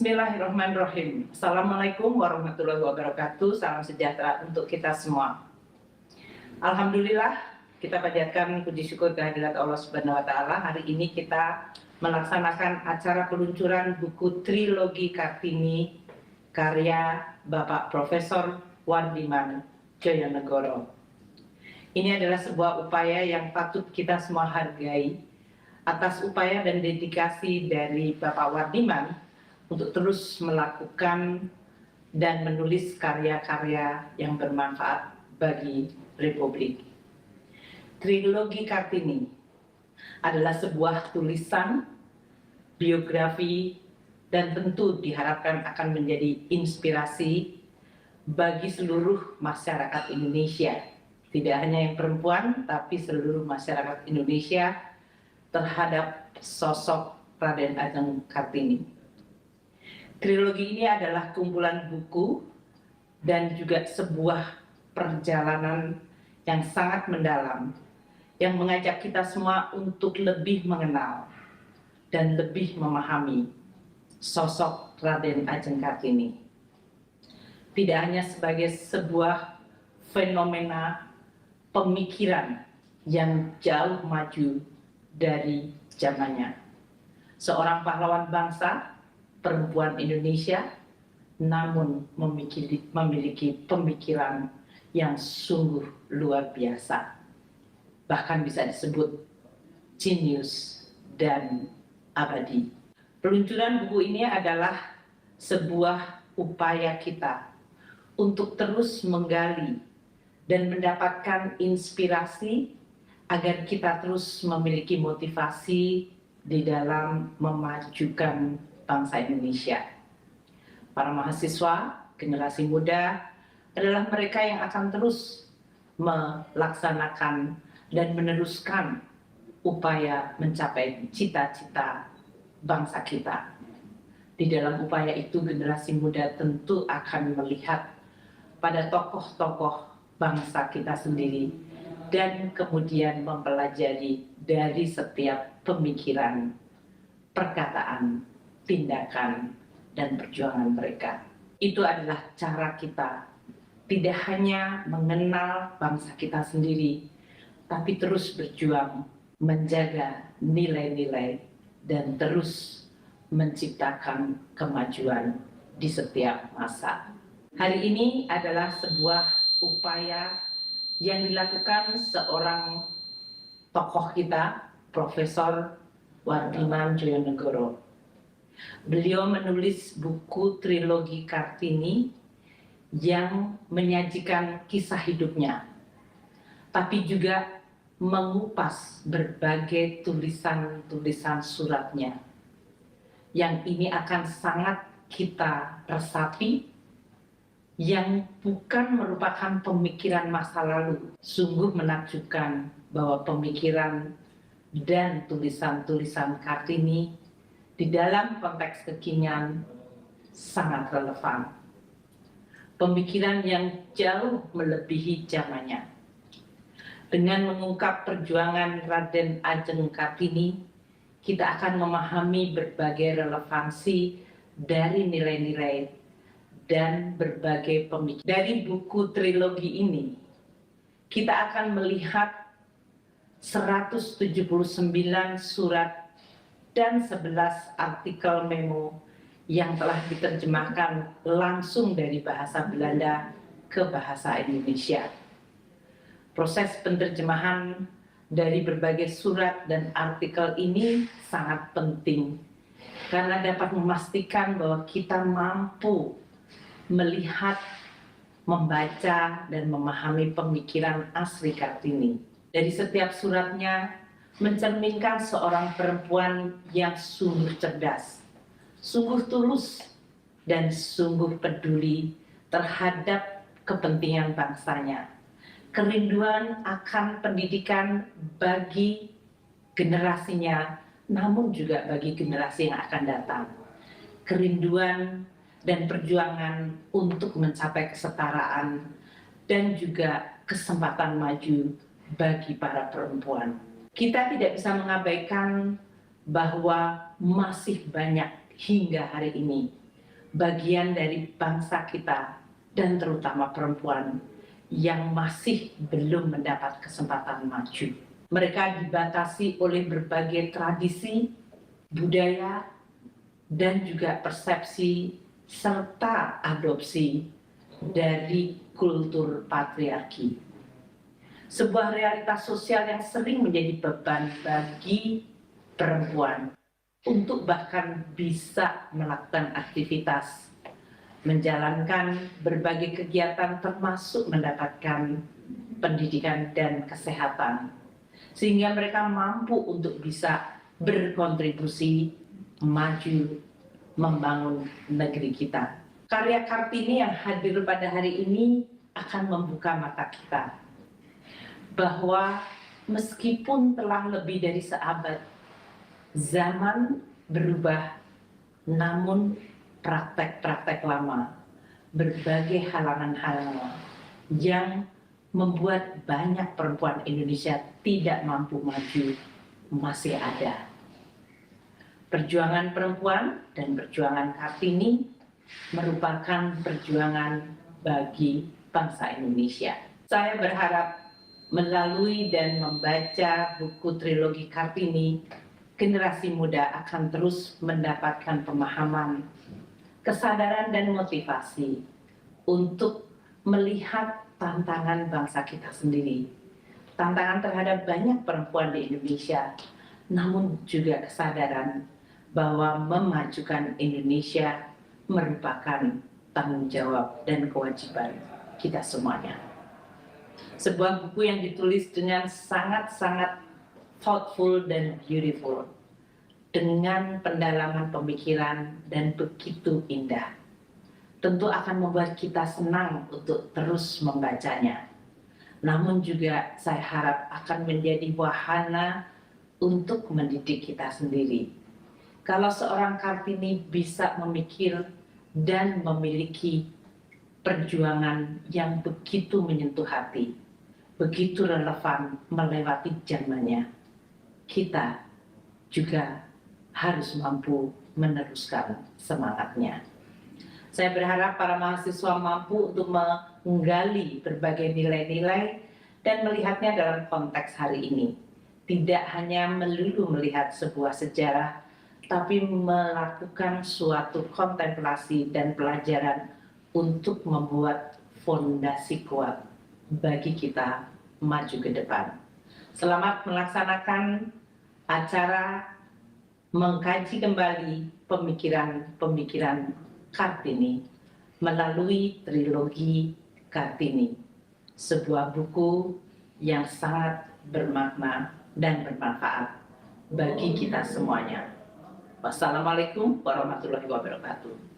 Bismillahirrahmanirrahim. Assalamualaikum warahmatullahi wabarakatuh. Salam sejahtera untuk kita semua. Alhamdulillah, kita panjatkan puji syukur kehadirat Allah Subhanahu wa Ta'ala. Hari ini kita melaksanakan acara peluncuran buku Trilogi Kartini karya Bapak Profesor Wardiman Djojonegoro. Ini adalah sebuah upaya yang patut kita semua hargai atas upaya dan dedikasi dari Bapak Wardiman untuk terus melakukan dan menulis karya-karya yang bermanfaat bagi Republik. Trilogi Kartini adalah sebuah tulisan, biografi, dan tentu diharapkan akan menjadi inspirasi bagi seluruh masyarakat Indonesia. Tidak hanya yang perempuan, tapi seluruh masyarakat Indonesia terhadap sosok Raden Ajeng Kartini. Trilogi ini adalah kumpulan buku dan juga sebuah perjalanan yang sangat mendalam yang mengajak kita semua untuk lebih mengenal dan lebih memahami sosok Raden Ajeng Kartini. Tidak hanya sebagai sebuah fenomena pemikiran yang jauh maju dari zamannya. Seorang pahlawan bangsa, perempuan Indonesia, namun memiliki pemikiran yang sungguh luar biasa. Bahkan bisa disebut jenius dan abadi. Peluncuran buku ini adalah sebuah upaya kita untuk terus menggali dan mendapatkan inspirasi agar kita terus memiliki motivasi di dalam memajukan bangsa Indonesia. Para mahasiswa, generasi muda adalah mereka yang akan terus melaksanakan dan meneruskan upaya mencapai cita-cita bangsa kita. Di dalam upaya itu, generasi muda tentu akan melihat pada tokoh-tokoh bangsa kita sendiri dan kemudian mempelajari dari setiap pemikiran, perkataan, tindakan, dan perjuangan mereka. Itu adalah cara kita tidak hanya mengenal bangsa kita sendiri, tapi terus berjuang menjaga nilai-nilai dan terus menciptakan kemajuan di setiap masa. Hari ini adalah sebuah upaya yang dilakukan seorang tokoh kita, Profesor Wardiman Djojonegoro. Beliau menulis buku Trilogi Kartini yang menyajikan kisah hidupnya, tapi juga mengupas berbagai tulisan-tulisan suratnya. Yang ini akan sangat kita resapi, yang bukan merupakan pemikiran masa lalu. Sungguh menakjubkan bahwa pemikiran dan tulisan-tulisan Kartini di dalam konteks kekinian sangat relevan. Pemikiran yang jauh melebihi zamannya. Dengan mengungkap perjuangan Raden Ajeng Kartini, kita akan memahami berbagai relevansi dari nilai-nilai dan berbagai pemikiran. Dari buku trilogi ini, kita akan melihat 179 surat dan 11 artikel memo yang telah diterjemahkan langsung dari bahasa Belanda ke bahasa Indonesia. Proses penerjemahan dari berbagai surat dan artikel ini sangat penting karena dapat memastikan bahwa kita mampu melihat, membaca, dan memahami pemikiran asli Kartini. Dari setiap suratnya mencerminkan seorang perempuan yang sungguh cerdas, sungguh tulus, dan sungguh peduli terhadap kepentingan bangsanya. Kerinduan akan pendidikan bagi generasinya, namun juga bagi generasi yang akan datang. Kerinduan dan perjuangan untuk mencapai kesetaraan dan juga kesempatan maju bagi para perempuan. Kita tidak bisa mengabaikan bahwa masih banyak hingga hari ini bagian dari bangsa kita dan terutama perempuan yang masih belum mendapat kesempatan maju. Mereka dibatasi oleh berbagai tradisi, budaya, dan juga persepsi serta adopsi dari kultur patriarki. Sebuah realitas sosial yang sering menjadi beban bagi perempuan untuk bahkan bisa melakukan aktivitas, menjalankan berbagai kegiatan termasuk mendapatkan pendidikan dan kesehatan, sehingga mereka mampu untuk bisa berkontribusi maju membangun negeri kita. Karya Kartini yang hadir pada hari ini akan membuka mata kita bahwa meskipun telah lebih dari seabad, zaman berubah, namun praktek-praktek lama, berbagai halangan-halangan yang membuat banyak perempuan Indonesia tidak mampu maju masih ada. Perjuangan perempuan dan perjuangan Kartini merupakan perjuangan bagi bangsa Indonesia. Saya berharap melalui dan membaca buku trilogi Kartini, generasi muda akan terus mendapatkan pemahaman, kesadaran dan motivasi untuk melihat tantangan bangsa kita sendiri. Tantangan terhadap banyak perempuan di Indonesia, namun juga kesadaran bahwa memajukan Indonesia merupakan tanggung jawab dan kewajiban kita semuanya. Sebuah buku yang ditulis dengan sangat-sangat thoughtful dan beautiful, dengan pendalaman pemikiran dan begitu indah. Tentu akan membuat kita senang untuk terus membacanya. Namun juga saya harap akan menjadi wahana untuk mendidik kita sendiri. Kalau seorang Kartini bisa memikir dan memiliki perjuangan yang begitu menyentuh hati, begitu relevan melewati zamannya, kita juga harus mampu meneruskan semangatnya. Saya berharap para mahasiswa mampu untuk menggali berbagai nilai-nilai dan melihatnya dalam konteks hari ini. Tidak hanya melulu melihat sebuah sejarah, tapi melakukan suatu kontemplasi dan pelajaran untuk membuat fondasi kuat bagi kita maju ke depan. Selamat melaksanakan acara mengkaji kembali pemikiran-pemikiran Kartini melalui trilogi Kartini, sebuah buku yang sangat bermakna dan bermanfaat bagi kita semuanya. Wassalamualaikum warahmatullahi wabarakatuh.